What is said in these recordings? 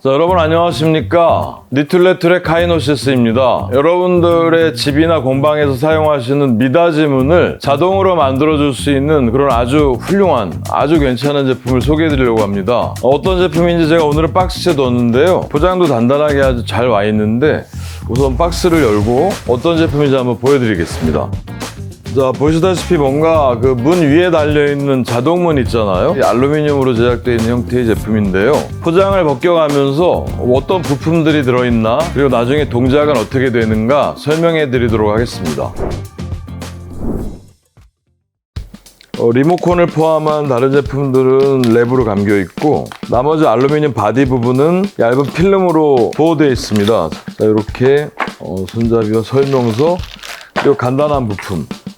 자, 여러분 안녕하십니까? 니툴레툴의 카이노시스입니다. 여러분들의 집이나 공방에서 사용하시는 미닫이문을 자동으로 만들어줄 수 있는 그런 아주 훌륭한, 아주 괜찮은 제품을 소개해드리려고 합니다. 어떤 제품인지 제가 오늘은 박스에 넣었는데요. 포장도 단단하게 아주 잘 와 있는데 우선 박스를 열고 어떤 제품인지 한번 보여드리겠습니다. 자, 보시다시피 뭔가 그 문 위에 달려있는 자동문 있잖아요. 알루미늄으로 제작되어 있는 형태의 제품인데요. 포장을 벗겨가면서 어떤 부품들이 들어있나, 그리고 나중에 동작은 어떻게 되는가 설명해 드리도록 하겠습니다. 리모컨을 포함한 다른 제품들은 랩으로 감겨 있고, 나머지 알루미늄 바디 부분은 얇은 필름으로 보호되어 있습니다. 자, 이렇게 손잡이와 설명서, 그리고 간단한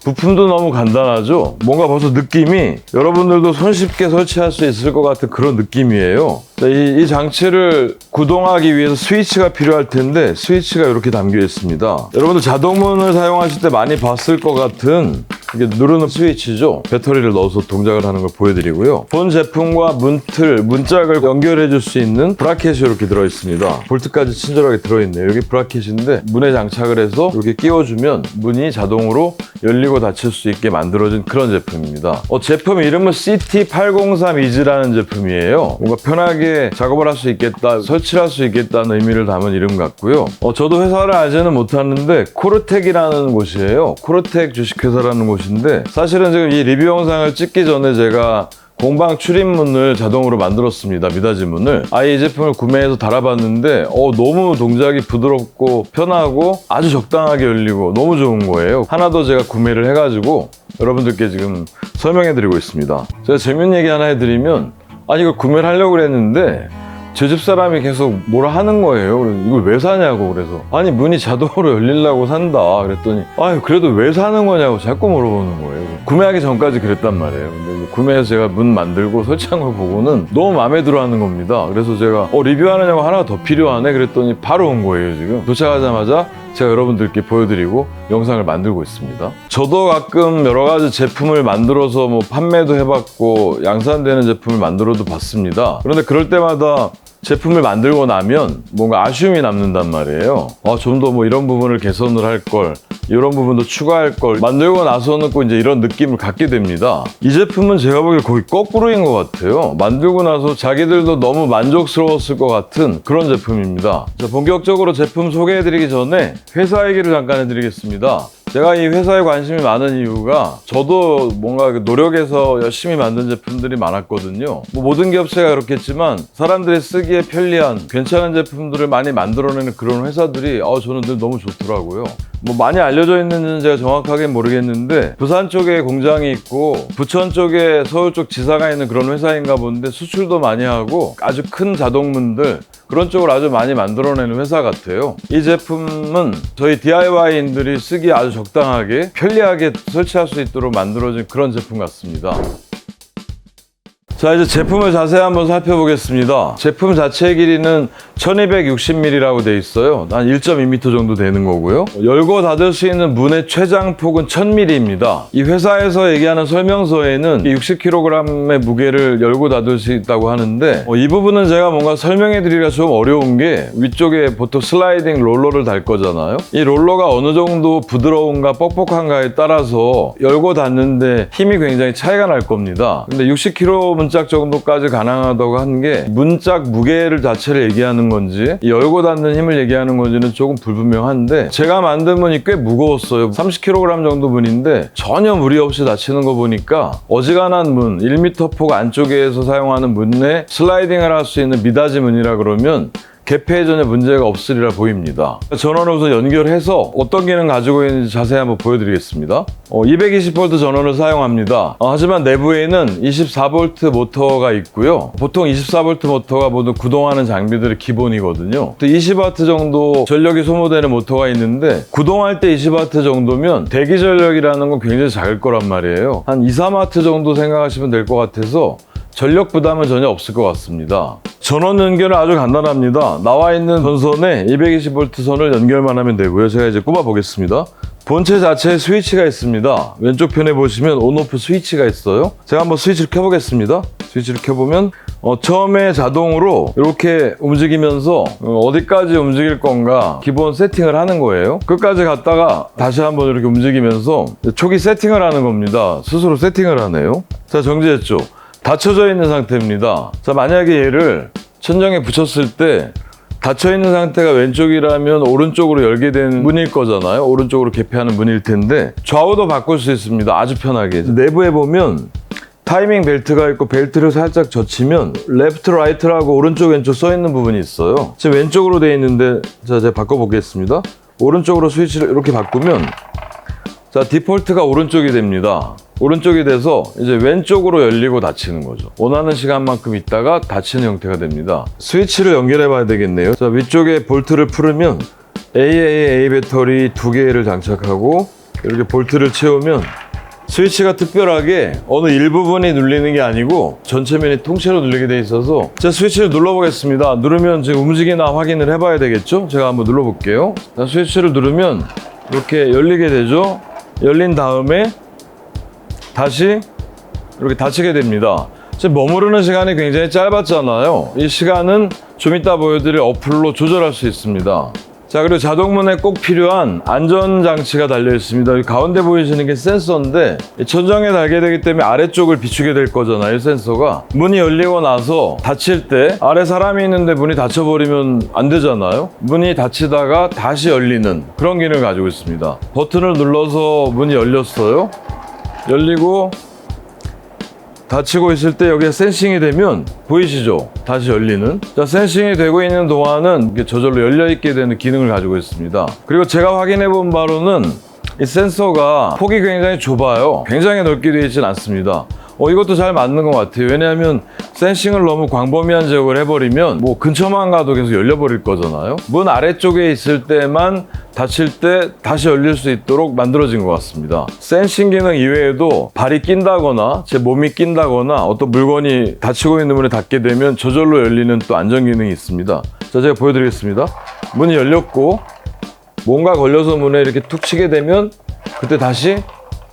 부품도 너무 간단하죠? 뭔가 벌써 느낌이 여러분들도 손쉽게 설치할 수 있을 것 같은 그런 느낌이에요. 이 장치를 구동하기 위해서 스위치가 필요할 텐데 스위치가 이렇게 담겨 있습니다. 여러분들 자동문을 사용하실 때 많이 봤을 것 같은 이게 누르는 스위치죠. 배터리를 넣어서 동작을 하는 걸 보여드리고요. 본 제품과 문틀, 문짝을 연결해 줄 수 있는 브라켓이 이렇게 들어있습니다. 볼트까지 친절하게 들어있네요. 여기 브라켓인데 문에 장착을 해서 이렇게 끼워주면 문이 자동으로 열리고 닫힐 수 있게 만들어진 그런 제품입니다. 제품 이름은 CT803EZ라는 제품이에요. 뭔가 편하게 작업을 할 수 있겠다, 설치를 할 수 있겠다는 의미를 담은 이름 같고요. 저도 회사를 알지는 못하는데 코르텍이라는 곳이에요. 코르텍 주식회사라는 곳인데, 사실은 지금 이 리뷰 영상을 찍기 전에 제가 공방 출입문을 자동으로 만들었습니다. 미닫이문을. 아예 이 제품을 구매해서 달아봤는데 너무 동작이 부드럽고 편하고 아주 적당하게 열리고 너무 좋은 거예요. 하나 더 제가 구매를 해가지고 여러분들께 지금 설명해드리고 있습니다. 제가 재밌는 얘기 하나 해드리면, 아니 이걸 구매를 하려고 그랬는데 제 집 사람이 계속 뭐라 하는 거예요. 그래서 이걸 왜 사냐고. 그래서 아니 문이 자동으로 열리려고 산다 그랬더니 아유 그래도 왜 사는 거냐고 자꾸 물어보는 거예요. 구매하기 전까지 그랬단 말이에요. 근데 구매해서 제가 문 만들고 설치한 걸 보고는 너무 마음에 들어 하는 겁니다. 그래서 제가 리뷰하느냐고 하나가 더 필요하네 그랬더니 바로 온 거예요. 지금 도착하자마자 제가 여러분들께 보여드리고 영상을 만들고 있습니다. 저도 가끔 여러 가지 제품을 만들어서 판매도 해봤고 양산되는 제품을 만들어도 봤습니다. 그런데 그럴 때마다 제품을 만들고 나면 뭔가 아쉬움이 남는단 말이에요. 좀 더 이런 부분을 개선을 할 걸, 이런 부분도 추가할 걸, 만들고 나서는 꼭 이제 이런 느낌을 갖게 됩니다. 이 제품은 제가 보기에 거의 거꾸로인 것 같아요. 만들고 나서 자기들도 너무 만족스러웠을 것 같은 그런 제품입니다. 자, 본격적으로 제품 소개해드리기 전에 회사 얘기를 잠깐 해드리겠습니다. 제가 이 회사에 관심이 많은 이유가 저도 뭔가 노력해서 열심히 만든 제품들이 많았거든요. 모든 기업체가 그렇겠지만 사람들이 쓰기에 편리한 괜찮은 제품들을 많이 만들어내는 그런 회사들이 저는 늘 너무 좋더라고요. 많이 알려져 있는지는 제가 정확하게 모르겠는데 부산 쪽에 공장이 있고 부천 쪽에 서울 쪽 지사가 있는 그런 회사인가 본데 수출도 많이 하고 아주 큰 자동문들 그런 쪽을 아주 많이 만들어내는 회사 같아요. 이 제품은 저희 DIY인들이 쓰기 아주 적당하게 편리하게 설치할 수 있도록 만들어진 그런 제품 같습니다. 자, 이제 제품을 자세히 한번 살펴보겠습니다. 제품 자체의 길이는 1260mm라고 돼 있어요. 한 1.2m 정도 되는 거고요. 열고 닫을 수 있는 문의 최장폭은 1000mm입니다. 이 회사에서 얘기하는 설명서에는 60kg의 무게를 열고 닫을 수 있다고 하는데 이 부분은 제가 뭔가 설명해 드리기가 좀 어려운 게 위쪽에 보통 슬라이딩 롤러를 달 거잖아요. 이 롤러가 어느 정도 부드러운가 뻑뻑한가에 따라서 열고 닫는데 힘이 굉장히 차이가 날 겁니다. 근데 60kg 문짝 정도까지 가능하다고 한 게 문짝 무게를 자체를 얘기하는 건지 이 열고 닫는 힘을 얘기하는 건지는 조금 불분명한데 제가 만든 문이 꽤 무거웠어요. 30kg 정도 문인데 전혀 무리 없이 닫히는 거 보니까 어지간한 문, 1m 폭 안쪽에서 사용하는 문에 슬라이딩을 할 수 있는 미닫이 문이라 그러면 개폐에 전혀 문제가 없으리라 보입니다. 전원을 우선 연결해서 어떤 기능 가지고 있는지 자세히 한번 보여드리겠습니다. 220V 전원을 사용합니다. 하지만 내부에는 24V 모터가 있고요. 보통 24V 모터가 모두 구동하는 장비들의 기본이거든요. 또 20W 정도 전력이 소모되는 모터가 있는데 구동할 때 20W 정도면 대기 전력이라는 건 굉장히 작을 거란 말이에요. 한 2-3W 정도 생각하시면 될 것 같아서 전력 부담은 전혀 없을 것 같습니다. 전원 연결은 아주 간단합니다. 나와 있는 전선에 220V 선을 연결만 하면 되고요. 제가 이제 꼽아 보겠습니다. 본체 자체에 스위치가 있습니다. 왼쪽 편에 보시면 온오프 스위치가 있어요. 제가 한번 스위치를 켜보겠습니다. 스위치를 켜보면 처음에 자동으로 이렇게 움직이면서 어디까지 움직일 건가 기본 세팅을 하는 거예요. 끝까지 갔다가 다시 한번 이렇게 움직이면서 초기 세팅을 하는 겁니다. 스스로 세팅을 하네요. 자, 정지했죠. 닫혀져 있는 상태입니다. 자, 만약에 얘를 천장에 붙였을 때 닫혀있는 상태가 왼쪽이라면 오른쪽으로 열게 된 문일 거잖아요. 오른쪽으로 개폐하는 문일 텐데 좌우도 바꿀 수 있습니다. 아주 편하게. 내부에 보면 타이밍 벨트가 있고 벨트를 살짝 젖히면 레프트 라이트라고 오른쪽 왼쪽 써있는 부분이 있어요. 지금 왼쪽으로 되어 있는데 자, 제가 바꿔보겠습니다. 오른쪽으로 스위치를 이렇게 바꾸면 자, 디폴트가 오른쪽이 됩니다. 오른쪽이 돼서 이제 왼쪽으로 열리고 닫히는 거죠. 원하는 시간만큼 있다가 닫히는 형태가 됩니다. 스위치를 연결해 봐야 되겠네요. 자, 위쪽에 볼트를 풀으면 AAA 배터리 2개를 장착하고 이렇게 볼트를 채우면 스위치가 특별하게 어느 일부분이 눌리는 게 아니고 전체면이 통째로 눌리게 돼 있어서 제가 스위치를 눌러보겠습니다. 누르면 지금 움직이나 확인을 해봐야 되겠죠? 제가 한번 눌러볼게요. 자, 스위치를 누르면 이렇게 열리게 되죠? 열린 다음에 다시 이렇게 닫히게 됩니다. 지금 머무르는 시간이 굉장히 짧았잖아요. 이 시간은 좀 이따 보여드릴 어플로 조절할 수 있습니다. 자, 그리고 자동문에 꼭 필요한 안전장치가 달려 있습니다. 여기 가운데 보이시는 게 센서인데 천장에 달게 되기 때문에 아래쪽을 비추게 될 거잖아요, 이 센서가. 문이 열리고 나서 닫힐 때 아래 사람이 있는데 문이 닫혀버리면 안 되잖아요. 문이 닫히다가 다시 열리는 그런 기능을 가지고 있습니다. 버튼을 눌러서 문이 열렸어요. 열리고 닫히고 있을 때 여기에 센싱이 되면 보이시죠? 다시 열리는. 자, 센싱이 되고 있는 동안은 이게 저절로 열려있게 되는 기능을 가지고 있습니다. 그리고 제가 확인해 본 바로는 이 센서가 폭이 굉장히 좁아요. 굉장히 넓게 되어 있진 않습니다. 이것도 잘 맞는 것 같아요. 왜냐하면 센싱을 너무 광범위한 제어를 해버리면 뭐 근처만 가도 계속 열려버릴 거잖아요. 문 아래쪽에 있을 때만 닫힐 때 다시 열릴 수 있도록 만들어진 것 같습니다. 센싱 기능 이외에도 발이 낀다거나 제 몸이 낀다거나 어떤 물건이 닫히고 있는 문에 닿게 되면 저절로 열리는 또 안전 기능이 있습니다. 자, 제가 보여드리겠습니다. 문이 열렸고 뭔가 걸려서 문에 이렇게 툭 치게 되면 그때 다시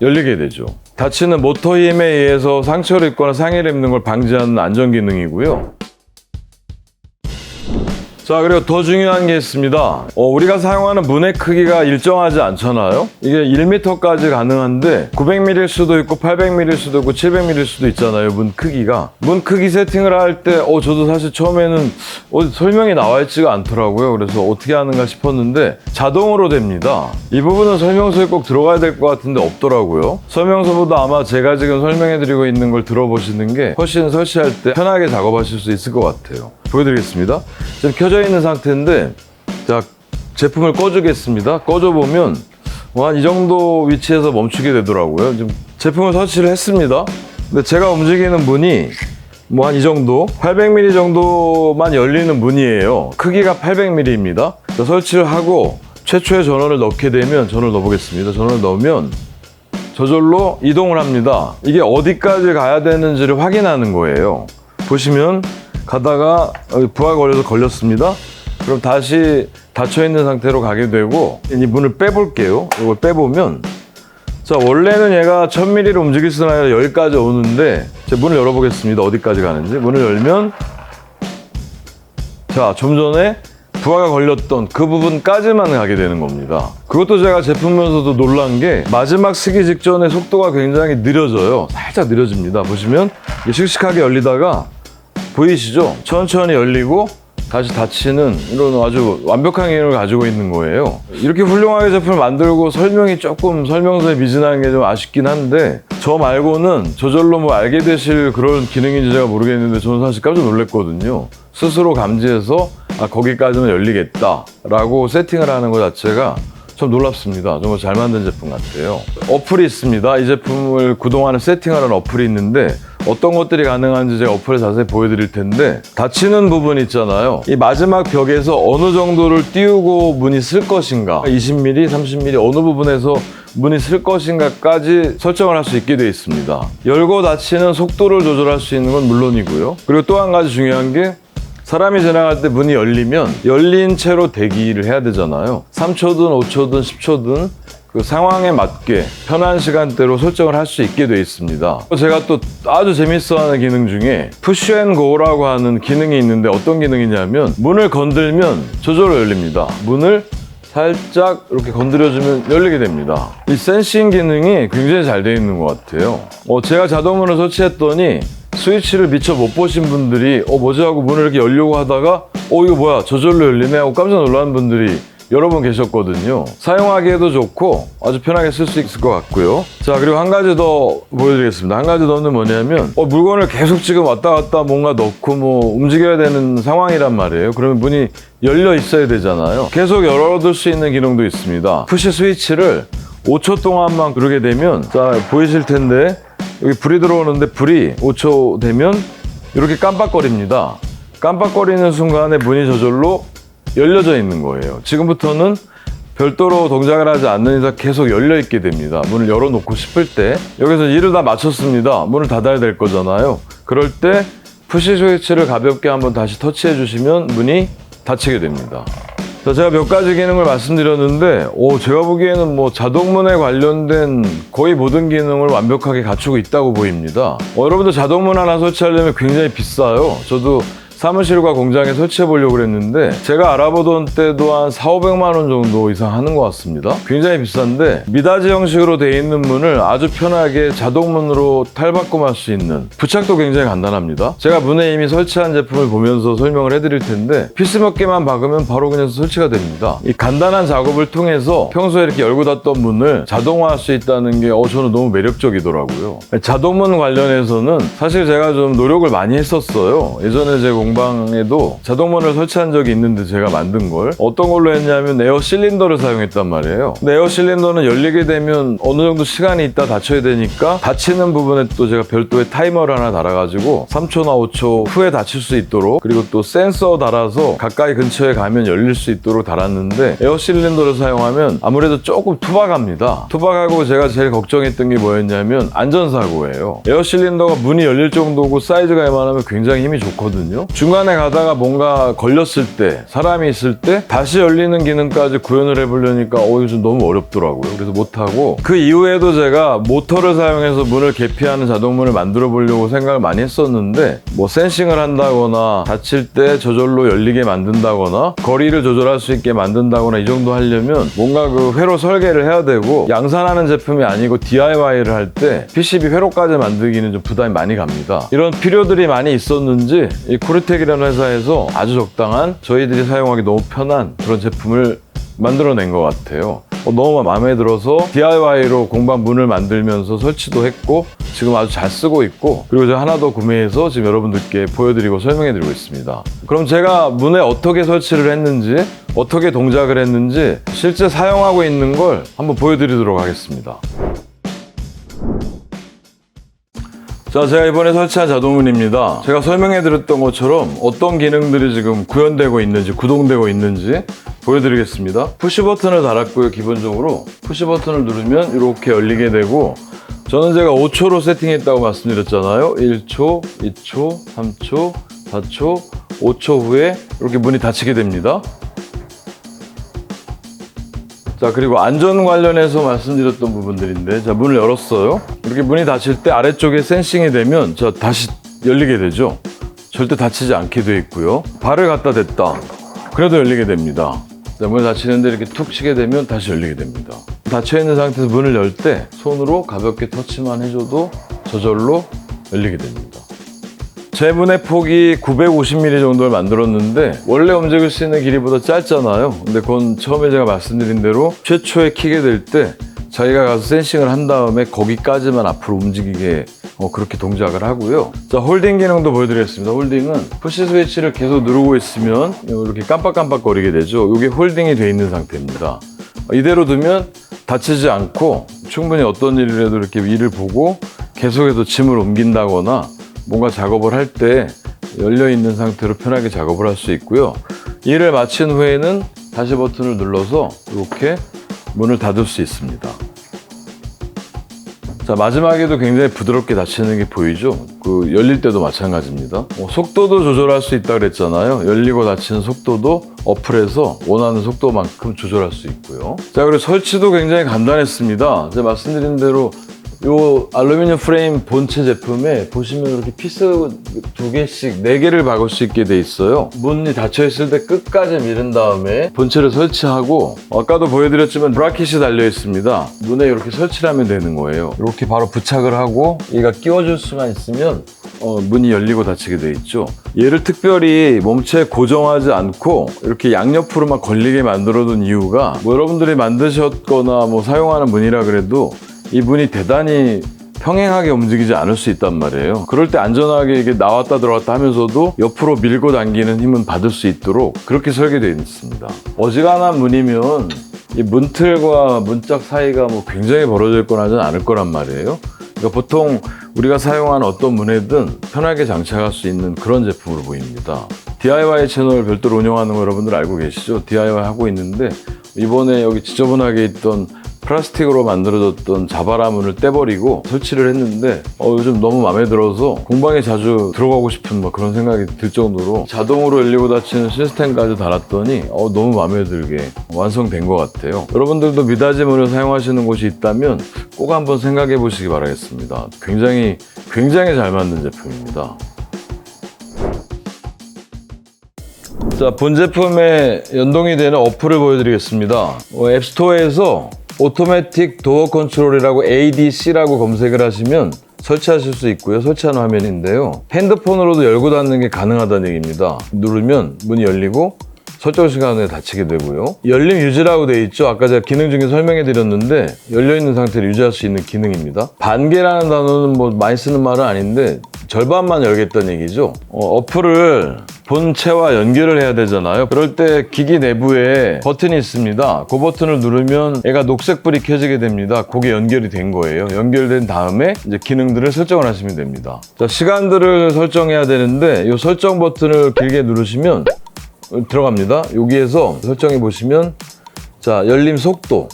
열리게 되죠. 닫히는 모터 힘에 의해서 상처를 입거나 상해를 입는 걸 방지하는 안전 기능이고요. 자, 그리고 더 중요한 게 있습니다. 우리가 사용하는 문의 크기가 일정하지 않잖아요. 이게 1m까지 가능한데 900mm일 수도 있고 800mm일 수도 있고 700mm일 수도 있잖아요, 문 크기가. 문 크기 세팅을 할 때 저도 사실 처음에는 어디 설명이 나와 있지가 않더라고요. 그래서 어떻게 하는가 싶었는데 자동으로 됩니다. 이 부분은 설명서에 꼭 들어가야 될 것 같은데 없더라고요. 설명서보다 아마 제가 지금 설명해드리고 있는 걸 들어보시는 게 훨씬 설치할 때 편하게 작업하실 수 있을 것 같아요. 보여드리겠습니다. 지금 켜져 있는 상태인데 자, 제품을 꺼주겠습니다. 꺼줘보면 한 이 정도 위치에서 멈추게 되더라고요. 지금 제품을 설치를 했습니다. 근데 제가 움직이는 문이 뭐 한 이 정도 800mm 정도만 열리는 문이에요. 크기가 800mm입니다. 설치를 하고 최초의 전원을 넣게 되면 전원을 넣어보겠습니다. 전원을 넣으면 저절로 이동을 합니다. 이게 어디까지 가야 되는지를 확인하는 거예요. 보시면 가다가 부하가 걸려서 걸렸습니다. 그럼 다시 닫혀있는 상태로 가게 되고 이 문을 빼볼게요. 이걸 빼보면 자, 원래는 얘가 1000mm로 움직일 수는 아니라 여기까지 오는데 제가 문을 열어보겠습니다. 어디까지 가는지. 문을 열면 자, 좀 전에 부하가 걸렸던 그 부분까지만 가게 되는 겁니다. 그것도 제가 제품면서도 놀란 게 마지막 쓰기 직전에 속도가 굉장히 느려져요. 살짝 느려집니다. 보시면 이게 씩씩하게 열리다가 보이시죠? 천천히 열리고 다시 닫히는 이런 아주 완벽한 기능을 가지고 있는 거예요. 이렇게 훌륭하게 제품을 만들고 설명이 조금 설명서에 미진한 게 좀 아쉽긴 한데 저 말고는 저절로 뭐 알게 되실 그런 기능인지 제가 모르겠는데 저는 사실 깜짝 놀랐거든요. 스스로 감지해서 거기까지는 열리겠다 라고 세팅을 하는 것 자체가 참 놀랍습니다. 정말 잘 만든 제품 같아요. 어플이 있습니다. 이 제품을 그동안에 세팅하는 어플이 있는데 어떤 것들이 가능한지 제가 어플에 자세히 보여드릴 텐데 닫히는 부분 있잖아요. 이 마지막 벽에서 어느 정도를 띄우고 문이 쓸 것인가 20mm, 30mm 어느 부분에서 문이 쓸 것인가까지 설정을 할 수 있게 되어 있습니다. 열고 닫히는 속도를 조절할 수 있는 건 물론이고요. 그리고 또 한 가지 중요한 게 사람이 지나갈 때 문이 열리면 열린 채로 대기를 해야 되잖아요. 3초든 5초든 10초든 그 상황에 맞게 편한 시간대로 설정을 할 수 있게 되어 있습니다. 제가 또 아주 재밌어하는 기능 중에 푸시 앤 고라고 하는 기능이 있는데 어떤 기능이냐면 문을 건들면 저절로 열립니다. 문을 살짝 이렇게 건드려주면 열리게 됩니다. 이 센싱 기능이 굉장히 잘 되어 있는 것 같아요. 제가 자동문을 설치했더니 스위치를 미처 못 보신 분들이 뭐지 하고 문을 이렇게 열려고 하다가 이거 뭐야 저절로 열리네 하고 깜짝 놀라는 분들이 여러 분 계셨거든요. 사용하기에도 좋고 아주 편하게 쓸 수 있을 것 같고요. 자, 그리고 한 가지 더 보여드리겠습니다. 한 가지 더는 뭐냐면 물건을 계속 지금 왔다 갔다 뭔가 넣고 움직여야 되는 상황이란 말이에요. 그러면 문이 열려 있어야 되잖아요. 계속 열어둘 수 있는 기능도 있습니다. 푸시 스위치를 5초 동안만 누르게 되면, 자, 보이실 텐데 여기 불이 들어오는데 불이 5초 되면 이렇게 깜빡거립니다. 깜빡거리는 순간에 문이 저절로 열려져 있는 거예요. 지금부터는 별도로 동작을 하지 않는 이상 계속 열려 있게 됩니다. 문을 열어놓고 싶을 때 여기서 일을 다 마쳤습니다. 문을 닫아야 될 거잖아요. 그럴 때 푸시 스위치를 가볍게 한번 다시 터치해 주시면 문이 닫히게 됩니다. 자, 제가 몇 가지 기능을 말씀드렸는데 제가 보기에는 자동문에 관련된 거의 모든 기능을 완벽하게 갖추고 있다고 보입니다. 여러분들 자동문 하나 설치하려면 굉장히 비싸요. 저도 사무실과 공장에 설치해 보려고 그랬는데 제가 알아보던 때도 한 400~500만 원 정도 이상 하는 것 같습니다. 굉장히 비싼데 미닫이 형식으로 되어 있는 문을 아주 편하게 자동문으로 탈바꿈할 수 있는, 부착도 굉장히 간단합니다. 제가 문에 이미 설치한 제품을 보면서 설명을 해드릴 텐데 피스 몇 개만 박으면 바로 그냥 설치가 됩니다. 이 간단한 작업을 통해서 평소에 이렇게 열고 닫던 문을 자동화할 수 있다는 게 저는 너무 매력적이더라고요. 자동문 관련해서는 사실 제가 좀 노력을 많이 했었어요. 예전에 제 공방에도 자동문을 설치한 적이 있는데 제가 만든 걸 어떤 걸로 했냐면 에어 실린더를 사용했단 말이에요. 근데 에어 실린더는 열리게 되면 어느 정도 시간이 있다 닫혀야 되니까 닫히는 부분에 또 제가 별도의 타이머를 하나 달아가지고 3초나 5초 후에 닫힐 수 있도록, 그리고 또 센서 달아서 가까이 근처에 가면 열릴 수 있도록 달았는데 에어 실린더를 사용하면 아무래도 조금 투박합니다. 투박하고 제가 제일 걱정했던 게 뭐였냐면 안전사고예요. 에어 실린더가 문이 열릴 정도고 사이즈가 이만하면 굉장히 힘이 좋거든요. 중간에 가다가 뭔가 걸렸을 때, 사람이 있을 때 다시 열리는 기능까지 구현을 해보려니까 이거 좀 너무 어렵더라고요. 그래서 못하고, 그 이후에도 제가 모터를 사용해서 문을 개폐하는 자동문을 만들어 보려고 생각을 많이 했었는데 센싱을 한다거나 닫힐 때 저절로 열리게 만든다거나 거리를 조절할 수 있게 만든다거나 이 정도 하려면 뭔가 그 회로 설계를 해야 되고, 양산하는 제품이 아니고 DIY를 할 때 PCB 회로까지 만들기는 좀 부담이 많이 갑니다. 이런 필요들이 많이 있었는지 이 쿠르텍이라는 회사에서 아주 적당한, 저희들이 사용하기 너무 편한 그런 제품을 만들어낸 것 같아요. 너무 마음에 들어서 DIY로 공방 문을 만들면서 설치도 했고 지금 아주 잘 쓰고 있고, 그리고 제가 하나 더 구매해서 지금 여러분들께 보여드리고 설명해드리고 있습니다. 그럼 제가 문에 어떻게 설치를 했는지, 어떻게 동작을 했는지 실제 사용하고 있는 걸 한번 보여드리도록 하겠습니다. 자, 제가 이번에 설치한 자동문입니다. 제가 설명해드렸던 것처럼 어떤 기능들이 지금 구현되고 있는지, 구동되고 있는지 보여드리겠습니다. 푸시 버튼을 달았고요. 기본적으로 푸시 버튼을 누르면 이렇게 열리게 되고, 저는 제가 5초로 세팅했다고 말씀드렸잖아요. 1초, 2초, 3초, 4초, 5초 후에 이렇게 문이 닫히게 됩니다. 자, 그리고 안전 관련해서 말씀드렸던 부분들인데, 자, 문을 열었어요. 이렇게 문이 닫힐 때 아래쪽에 센싱이 되면 다시 열리게 되죠. 절대 닫히지 않게 되어 있고요. 발을 갖다 댔다, 그래도 열리게 됩니다. 자, 문이 닫히는데 이렇게 툭 치게 되면 다시 열리게 됩니다. 닫혀있는 상태에서 문을 열 때 손으로 가볍게 터치만 해줘도 저절로 열리게 됩니다. 제 문의 폭이 950mm 정도를 만들었는데 원래 움직일 수 있는 길이보다 짧잖아요. 근데 그건 처음에 제가 말씀드린 대로 최초에 키게 될 때 자기가 가서 센싱을 한 다음에 거기까지만 앞으로 움직이게 그렇게 동작을 하고요. 자, 홀딩 기능도 보여드리겠습니다. 홀딩은 푸시 스위치를 계속 누르고 있으면 이렇게 깜빡깜빡거리게 되죠. 이게 홀딩이 되어 있는 상태입니다. 이대로 두면 다치지 않고 충분히 어떤 일이라도 이렇게 위를 보고 계속해서 짐을 옮긴다거나 뭔가 작업을 할 때 열려있는 상태로 편하게 작업을 할 수 있고요. 일을 마친 후에는 다시 버튼을 눌러서 이렇게 문을 닫을 수 있습니다. 자, 마지막에도 굉장히 부드럽게 닫히는 게 보이죠? 그 열릴 때도 마찬가지입니다. 속도도 조절할 수 있다고 그랬잖아요. 열리고 닫히는 속도도 어플에서 원하는 속도만큼 조절할 수 있고요. 자, 그리고 설치도 굉장히 간단했습니다. 제가 말씀드린 대로 이 알루미늄 프레임 본체 제품에 보시면 이렇게 피스 2개씩 4개를 박을 수 있게 돼 있어요. 문이 닫혀 있을 때 끝까지 밀은 다음에 본체를 설치하고, 아까도 보여드렸지만 브라켓이 달려 있습니다. 문에 이렇게 설치를 하면 되는 거예요. 이렇게 바로 부착을 하고 얘가 끼워줄 수만 있으면 문이 열리고 닫히게 돼 있죠. 얘를 특별히 몸체에 고정하지 않고 이렇게 양옆으로만 걸리게 만들어둔 이유가, 뭐 여러분들이 만드셨거나 뭐 사용하는 문이라 그래도 이 문이 대단히 평행하게 움직이지 않을 수 있단 말이에요. 그럴 때 안전하게 이게 나왔다 들어갔다 하면서도 옆으로 밀고 당기는 힘은 받을 수 있도록 그렇게 설계되어 있습니다. 어지간한 문이면 이 문틀과 문짝 사이가 뭐 굉장히 벌어져 있거나 하진 않을 거란 말이에요. 그러니까 보통 우리가 사용하는 어떤 문에든 편하게 장착할 수 있는 그런 제품으로 보입니다. DIY 채널 별도로 운영하는 거 여러분들 알고 계시죠? DIY 하고 있는데 이번에 여기 지저분하게 있던 플라스틱으로 만들어졌던 자바라문을 떼버리고 설치를 했는데 요즘 너무 마음에 들어서 공방에 자주 들어가고 싶은 뭐 그런 생각이 들 정도로 자동으로 열리고 닫히는 시스템까지 달았더니 너무 마음에 들게 완성된 것 같아요. 여러분들도 미닫이 문을 사용하시는 곳이 있다면 꼭 한번 생각해 보시기 바라겠습니다. 굉장히 잘 만든 제품입니다. 자, 본 제품에 연동이 되는 어플을 보여드리겠습니다. 앱스토어에서 오토매틱 도어 컨트롤이라고 ADC라고 검색을 하시면 설치하실 수 있고요. 설치하는 화면인데요. 핸드폰으로도 열고 닫는 게 가능하다는 얘기입니다. 누르면 문이 열리고 설정 시간에 닫히게 되고요. 열림 유지라고 되어 있죠. 아까 제가 기능 중에 설명해 드렸는데 열려있는 상태를 유지할 수 있는 기능입니다. 반개라는 단어는 뭐 많이 쓰는 말은 아닌데 절반만 열겠다는 얘기죠. 어플을 본체와 연결을 해야 되잖아요. 그럴 때 기기 내부에 버튼이 있습니다. 그 버튼을 누르면 얘가 녹색불이 켜지게 됩니다. 그게 연결이 된 거예요. 연결된 다음에 이제 기능들을 설정을 하시면 됩니다. 자, 시간들을 설정해야 되는데 이 설정 버튼을 길게 누르시면 들어갑니다. 여기에서 설정해 보시면, 자, 열림 속도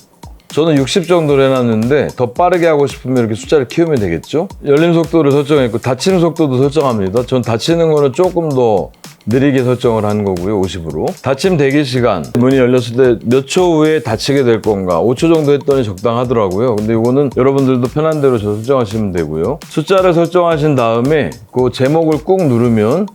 저는 60 정도로 해놨는데 더 빠르게 하고 싶으면 이렇게 숫자를 키우면 되겠죠. 열림 속도를 설정했고 닫히는 속도도 설정합니다. 전 닫히는 거는 조금 더 느리게 설정을 하는 거고요. 50으로. 닫힘 대기 시간, 문이 열렸을 때 몇 초 후에 닫히게 될 건가, 5초 정도 했더니 적당하더라고요. 근데 이거는 여러분들도 편한 대로 설정하시면 되고요. 숫자를 설정하신 다음에 그 제목을 꾹 누르면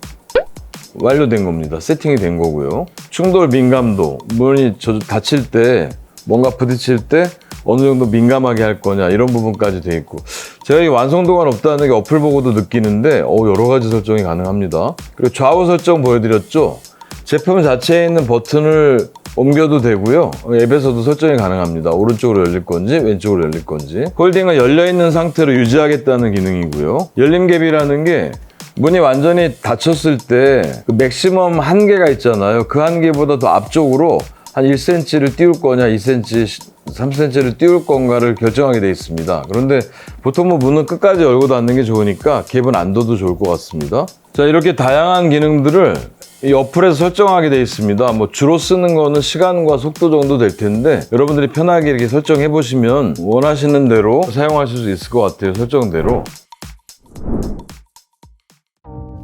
완료된 겁니다. 세팅이 된 거고요. 충돌 민감도, 문이 닫힐 때 뭔가 부딪힐 때 어느 정도 민감하게 할 거냐, 이런 부분까지 돼 있고, 제가 이 완성도가 높다는 게 어플 보고도 느끼는데 여러 가지 설정이 가능합니다. 그리고 좌우 설정 보여드렸죠. 제품 자체에 있는 버튼을 옮겨도 되고요. 앱에서도 설정이 가능합니다. 오른쪽으로 열릴 건지 왼쪽으로 열릴 건지. 홀딩은 열려있는 상태로 유지하겠다는 기능이고요. 열림갭이라는 게 문이 완전히 닫혔을 때 그 맥시멈 한계가 있잖아요. 그 한계보다 더 앞쪽으로 한 1cm를 띄울 거냐, 2cm, 3cm를 띄울 건가를 결정하게 돼 있습니다. 그런데 보통 뭐 문은 끝까지 열고 닫는 게 좋으니까 갭은 안 둬도 좋을 것 같습니다. 자, 이렇게 다양한 기능들을 이 어플에서 설정하게 돼 있습니다. 뭐 주로 쓰는 거는 시간과 속도 정도 될 텐데 여러분들이 편하게 이렇게 설정해 보시면 원하시는 대로 사용하실 수 있을 것 같아요. 설정대로.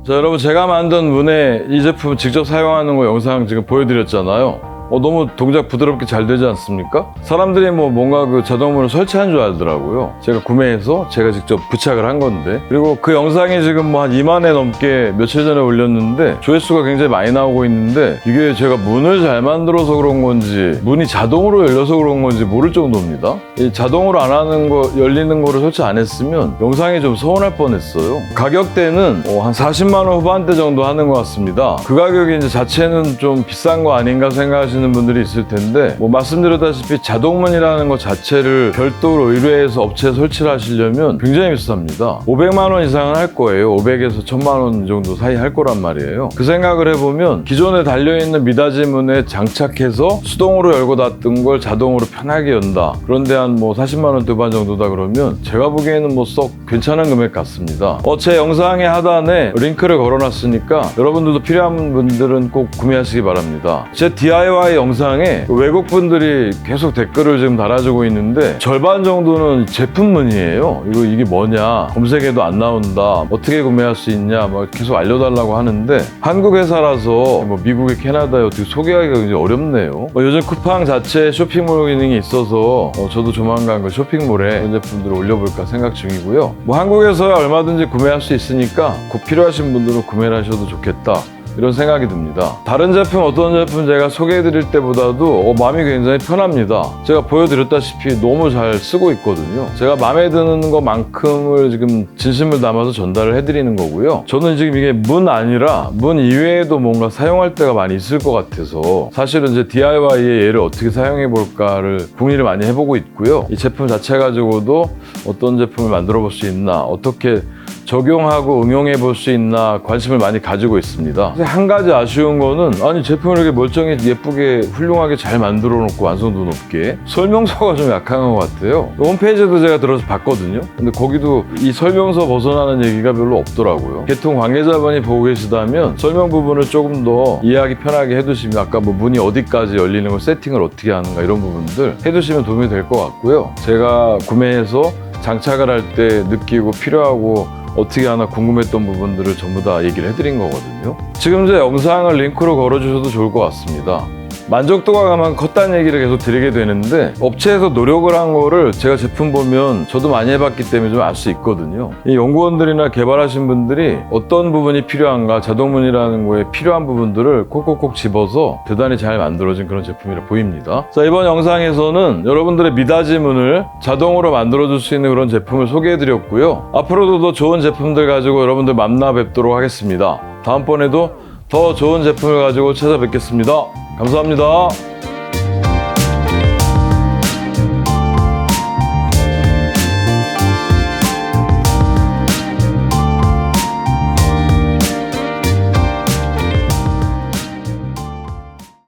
자, 여러분, 제가 만든 문에 이 제품 직접 사용하는 거 영상 지금 보여드렸잖아요. 너무 동작 부드럽게 잘 되지 않습니까? 사람들이 뭔가 그 자동문을 설치한 줄 알더라고요. 제가 구매해서 제가 직접 부착을 한 건데, 그리고 그 영상이 지금 한 2만 회 넘게 며칠 전에 올렸는데 조회수가 굉장히 많이 나오고 있는데, 이게 제가 문을 잘 만들어서 그런 건지 문이 자동으로 열려서 그런 건지 모를 정도입니다. 이 자동으로 안 하는 거, 열리는 거를 설치 안 했으면 영상이 좀 서운할 뻔했어요. 가격대는 한 40만 원 후반대 정도 하는 것 같습니다. 그 가격이 이제 자체는 좀 비싼 거 아닌가 생각하시는 분들이 있을 텐데, 말씀드렸다시피 자동문이라는 것 자체를 별도로 의뢰해서 업체에 설치를 하시려면 굉장히 비쌉니다. 500만 원 이상은 할 거예요. 500에서 1000만 원 정도 사이 할 거란 말이에요. 그 생각을 해보면 기존에 달려있는 미닫이문에 장착해서 수동으로 열고 닫던 걸 자동으로 편하게 연다. 그런데 한 40만 원 후반 정도다 그러면 제가 보기에는 썩 괜찮은 금액 같습니다. 제 영상의 하단에 링크를 걸어놨으니까 여러분들도 필요한 분들은 꼭 구매하시기 바랍니다. 제 DIY DIY 영상에 외국 분들이 계속 댓글을 지금 달아주고 있는데 절반 정도는 제품문의예요. 이게 뭐냐, 검색해도 안 나온다, 어떻게 구매할 수 있냐, 뭐 계속 알려달라고 하는데 한국 회사라서 뭐 미국에 캐나다에 어떻게 소개하기가 굉장히 어렵네요. 요즘 쿠팡 자체 쇼핑몰 기능이 있어서 저도 조만간 그 쇼핑몰에 이런 제품들을 올려볼까 생각 중이고요. 뭐 한국에서야 얼마든지 구매할 수 있으니까 꼭 필요하신 분들은 구매를 하셔도 좋겠다, 이런 생각이 듭니다. 다른 제품, 어떤 제품 제가 소개해드릴 때보다도 마음이 굉장히 편합니다. 제가 보여드렸다시피 너무 잘 쓰고 있거든요. 제가 마음에 드는 것만큼을 지금 진심을 담아서 전달을 해드리는 거고요. 저는 지금 이게 문 아니라 문 이외에도 뭔가 사용할 때가 많이 있을 것 같아서 사실은 이제 DIY의 얘를 어떻게 사용해볼까를 궁리를 많이 해보고 있고요. 이 제품 자체 가지고도 어떤 제품을 만들어 볼 수 있나, 어떻게 적용하고 응용해 볼 수 있나 관심을 많이 가지고 있습니다. 한 가지 아쉬운 거는, 아니 제품을 이렇게 멀쩡히 예쁘게 훌륭하게 잘 만들어 놓고 완성도 높게 설명서가 좀 약한 것 같아요. 홈페이지도 제가 들어서 봤거든요. 근데 거기도 이 설명서 벗어나는 얘기가 별로 없더라고요. 개통 관계자분이 보고 계시다면 설명 부분을 조금 더 이해하기 편하게 해두시면, 아까 뭐 문이 어디까지 열리는 걸 세팅을 어떻게 하는가 이런 부분들 해두시면 도움이 될 것 같고요. 제가 구매해서 장착을 할 때 느끼고 필요하고 어떻게 하나 궁금했던 부분들을 전부 다 얘기를 해드린 거거든요. 지금 제 영상을 링크로 걸어주셔도 좋을 것 같습니다. 만족도가 가만 컸다는 얘기를 계속 드리게 되는데, 업체에서 노력을 한 거를 제가 제품 보면 저도 많이 해봤기 때문에 좀 알 수 있거든요. 이 연구원들이나 개발하신 분들이 어떤 부분이 필요한가, 자동문이라는 거에 필요한 부분들을 콕콕콕 집어서 대단히 잘 만들어진 그런 제품이라 보입니다. 자, 이번 영상에서는 여러분들의 미닫이 문을 자동으로 만들어줄 수 있는 그런 제품을 소개해드렸고요. 앞으로도 더 좋은 제품들 가지고 여러분들 만나 뵙도록 하겠습니다. 다음번에도 더 좋은 제품을 가지고 찾아뵙겠습니다. 감사합니다.